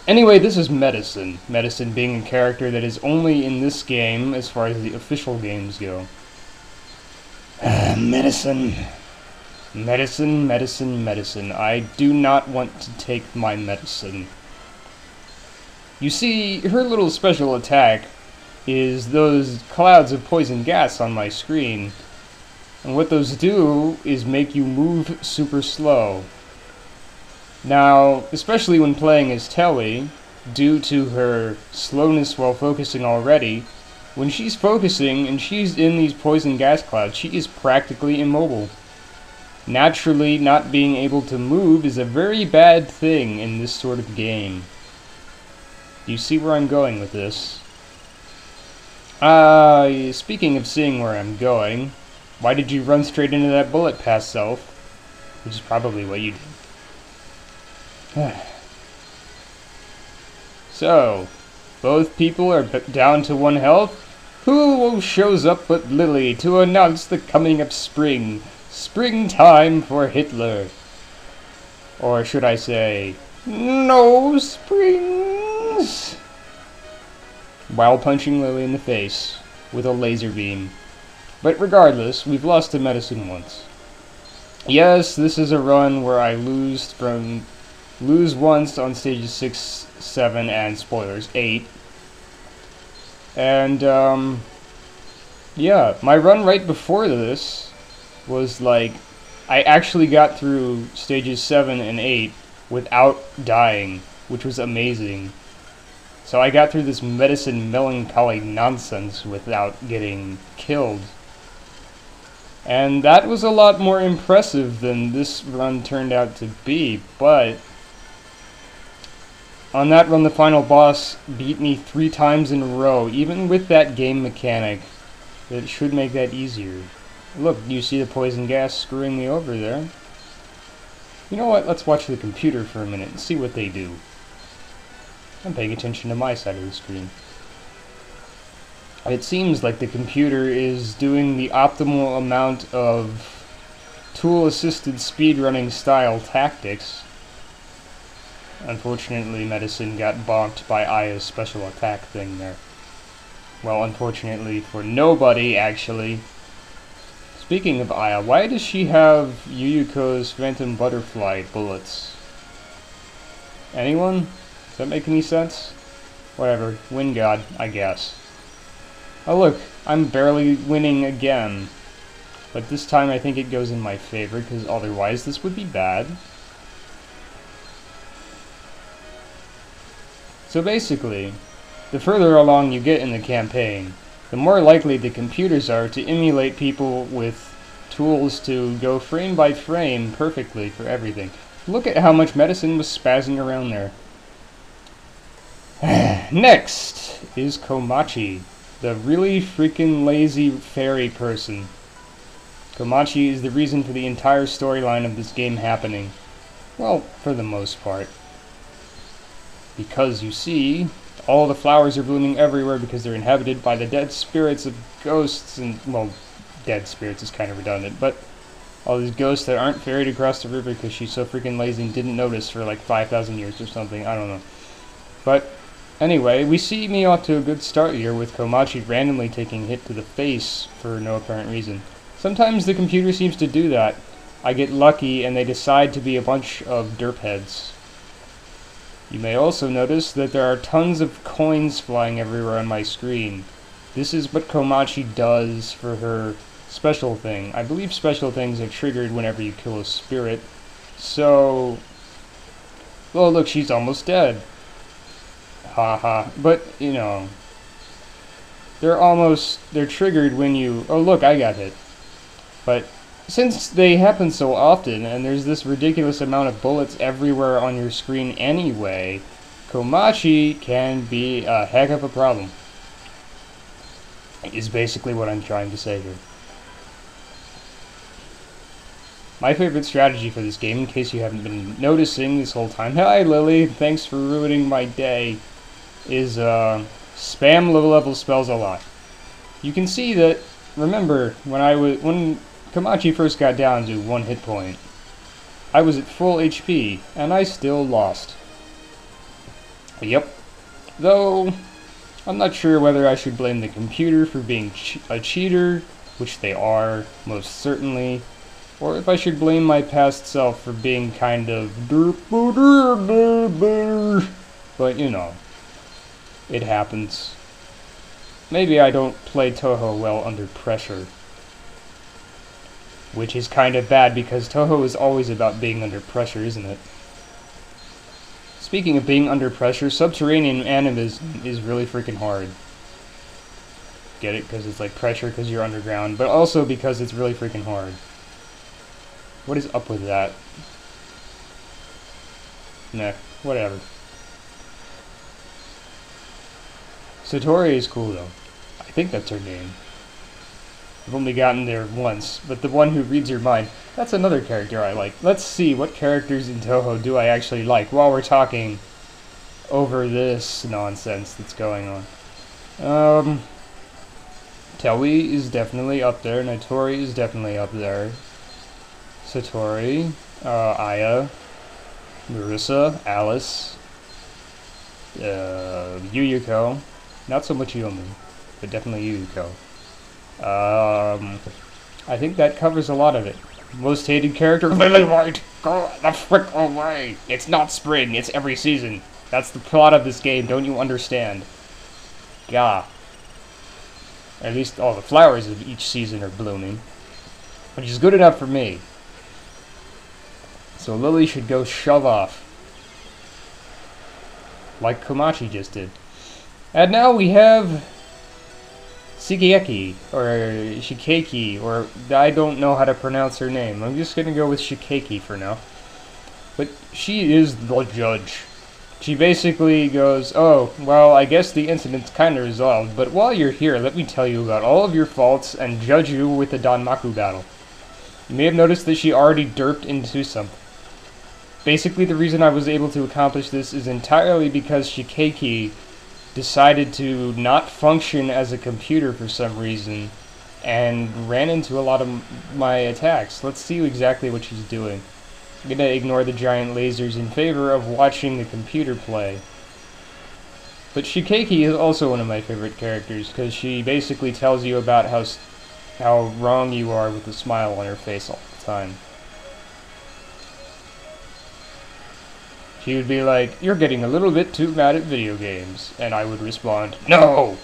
Anyway, this is Medicine. Medicine being a character that is only in this game as far as the official games go. Medicine. Medicine, medicine, medicine. I do not want to take my medicine. You see, her little special attack is those clouds of poison gas on my screen. And what those do is make you move super slow. Now, especially when playing as Telly, due to her slowness while focusing already, when she's focusing and she's in these poison gas clouds, she is practically immobile. Naturally, not being able to move is a very bad thing in this sort of game. Do you see where I'm going with this? Speaking of seeing where I'm going, why did you run straight into that bullet past self? Which is probably what you did. So, both people are down to 1 health? Who shows up but Lily to announce the coming of spring? Springtime for Hitler. Or should I say, no springs? While punching Lily in the face with a laser beam. But regardless, we've lost to Medicine once. Yes, this is a run where I lose once on stages 6, 7, and spoilers, 8. And, yeah, my run right before this was like, I actually got through stages 7 and 8 without dying, which was amazing. So I got through this medicine melancholy nonsense without getting killed. And that was a lot more impressive than this run turned out to be, but on that run the final boss beat me 3 times in a row, even with that game mechanic. That should make that easier. Look, you see the poison gas screwing me over there? You know what, let's watch the computer for a minute and see what they do. I'm paying attention to my side of the screen. It seems like the computer is doing the optimal amount of tool-assisted speedrunning style tactics. Unfortunately, Medicine got bonked by Aya's special attack thing there. Well, unfortunately for nobody, actually. Speaking of Aya, why does she have Yuyuko's Phantom Butterfly bullets? Anyone? Does that make any sense? Whatever. Win God, I guess. Oh look, I'm barely winning again. But this time I think it goes in my favor, because otherwise this would be bad. So basically, the further along you get in the campaign, the more likely the computers are to emulate people with tools to go frame by frame perfectly for everything. Look at how much Medicine was spazzing around there. Next is Komachi, the really freaking lazy fairy person. Komachi is the reason for the entire storyline of this game happening. Well, for the most part. Because, you see, all the flowers are blooming everywhere because they're inhabited by the dead spirits of ghosts and, well, dead spirits is kind of redundant, but all these ghosts that aren't ferried across the river because she's so freaking lazy and didn't notice for like 5,000 years or something, I don't know. But, anyway, we see me off to a good start here with Komachi randomly taking a hit to the face for no apparent reason. Sometimes the computer seems to do that. I get lucky and they decide to be a bunch of derpheads. You may also notice that there are tons of coins flying everywhere on my screen. This is what Komachi does for her special thing. I believe special things are triggered whenever you kill a spirit. So, well look, she's almost dead. Haha. But, you know, they're triggered when you, oh look, I got hit. But since they happen so often, and there's this ridiculous amount of bullets everywhere on your screen anyway, Komachi can be a heck of a problem. Is basically what I'm trying to say here. My favorite strategy for this game, in case you haven't been noticing this whole time, hi Lily, thanks for ruining my day, is spam low level spells a lot. You can see that, remember, when Komachi first got down to 1 hit point, I was at full HP, and I still lost. Yep. Though, I'm not sure whether I should blame the computer for being a cheater, which they are, most certainly, or if I should blame my past self for being kind of but you know, it happens. Maybe I don't play Touhou well under pressure. Which is kind of bad because Touhou is always about being under pressure, isn't it? Speaking of being under pressure, subterranean animism is really freaking hard. Get it? Because it's like pressure because you're underground, but also because it's really freaking hard. What is up with that? Nah, whatever. Satori is cool though. I think that's her name. I've only gotten there once, but the one who reads your mind, that's another character I like. Let's see, what characters in Touhou do I actually like while we're talking over this nonsense that's going on. Telly is definitely up there, Natori is definitely up there. Satori, Aya, Marissa, Alice, Yuyuko, not so much Yomi, but definitely Yuyuko. I think that covers a lot of it. Most hated character, Lily White! Go the frick away! It's not spring, it's every season. That's the plot of this game, don't you understand? Gah. At least all the flowers of each season are blooming. Which is good enough for me. So Lily should go shove off. Like Komachi just did. And now we have Shigeki, or Shikeki, or I don't know how to pronounce her name. I'm just gonna go with Shikeki for now. But she is the judge. She basically goes, oh, well, I guess the incident's kinda resolved, but while you're here, let me tell you about all of your faults and judge you with the Danmaku battle. You may have noticed that she already derped into something. Basically, the reason I was able to accomplish this is entirely because Shikeki decided to not function as a computer for some reason and ran into a lot of my attacks. Let's see exactly what she's doing. I'm gonna ignore the giant lasers in favor of watching the computer play. But Shikeki is also one of my favorite characters because she basically tells you about how wrong you are with a smile on her face all the time. She would be like, you're getting a little bit too mad at video games. And I would respond, no!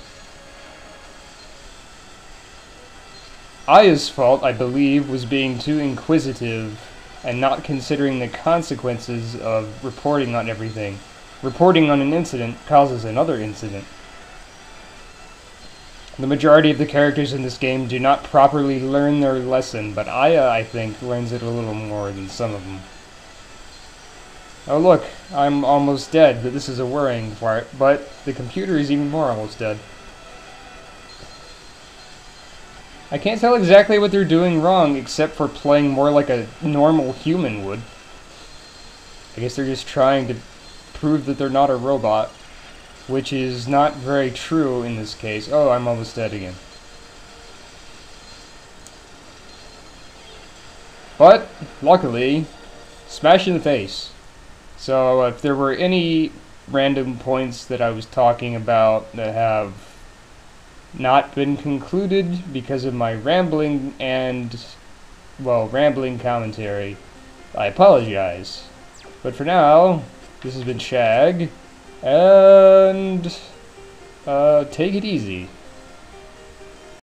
Aya's fault, I believe, was being too inquisitive and not considering the consequences of reporting on everything. Reporting on an incident causes another incident. The majority of the characters in this game do not properly learn their lesson, but Aya, I think, learns it a little more than some of them. Oh look, I'm almost dead, but this is a worrying part, but the computer is even more almost dead. I can't tell exactly what they're doing wrong, except for playing more like a normal human would. I guess they're just trying to prove that they're not a robot, which is not very true in this case. Oh, I'm almost dead again. But, luckily, smash in the face. So if there were any random points that I was talking about that have not been concluded because of my rambling and, well, rambling commentary, I apologize. But for now, this has been Shag, and take it easy.